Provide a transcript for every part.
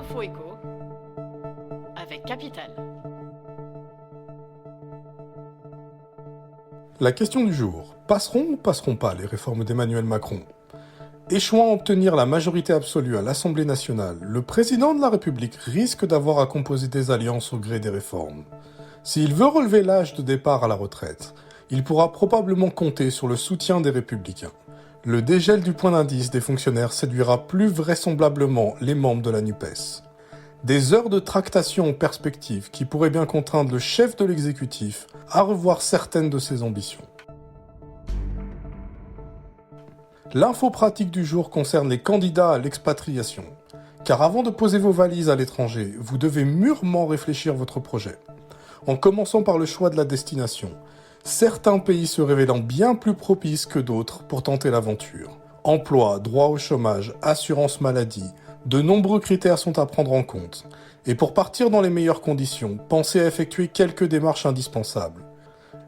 l'info éco avec Capital. La question du jour, passeront ou passeront pas les réformes d'Emmanuel Macron? Échouant à obtenir la majorité absolue à l'Assemblée nationale, le président de la République risque d'avoir à composer des alliances au gré des réformes. S'il veut relever l'âge de départ à la retraite, il pourra probablement compter sur le soutien des Républicains. Le dégel du point d'indice des fonctionnaires séduira plus vraisemblablement les membres de la NUPES. Des heures de tractation en perspective qui pourraient bien contraindre le chef de l'exécutif à revoir certaines de ses ambitions. L'info pratique du jour concerne les candidats à l'expatriation. Car avant de poser vos valises à l'étranger, vous devez mûrement réfléchir votre projet. En commençant par le choix de la destination, certains pays se révélant bien plus propices que d'autres pour tenter l'aventure. Emploi, droit au chômage, assurance maladie, de nombreux critères sont à prendre en compte. Et pour partir dans les meilleures conditions, pensez à effectuer quelques démarches indispensables.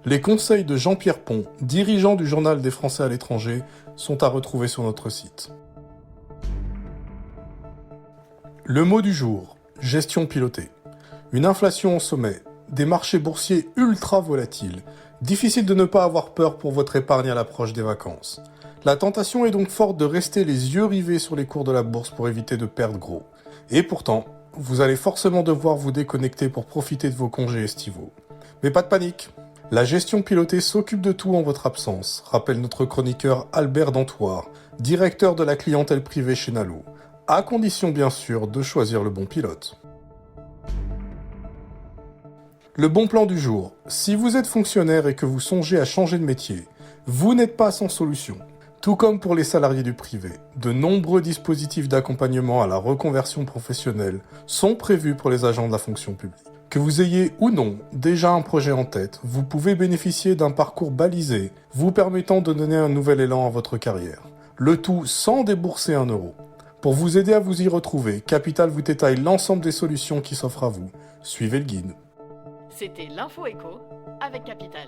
Les conseils de Jean-Pierre Pont, dirigeant du Journal des Français à l'étranger, sont à retrouver sur notre site. Le mot du jour, gestion pilotée. Une inflation au sommet, des marchés boursiers ultra volatiles, difficile de ne pas avoir peur pour votre épargne à l'approche des vacances. La tentation est donc forte de rester les yeux rivés sur les cours de la bourse pour éviter de perdre gros. Et pourtant, vous allez forcément devoir vous déconnecter pour profiter de vos congés estivaux. Mais pas de panique, la gestion pilotée s'occupe de tout en votre absence, rappelle notre chroniqueur Albert Dantoir, directeur de la clientèle privée chez Nalo, à condition bien sûr de choisir le bon pilote. Le bon plan du jour. Si vous êtes fonctionnaire et que vous songez à changer de métier, vous n'êtes pas sans solution. Tout comme pour les salariés du privé, de nombreux dispositifs d'accompagnement à la reconversion professionnelle sont prévus pour les agents de la fonction publique. Que vous ayez ou non déjà un projet en tête, vous pouvez bénéficier d'un parcours balisé vous permettant de donner un nouvel élan à votre carrière. Le tout sans débourser un euro. Pour vous aider à vous y retrouver, Capital vous détaille l'ensemble des solutions qui s'offrent à vous. Suivez le guide. C'était l'info éco avec Capital.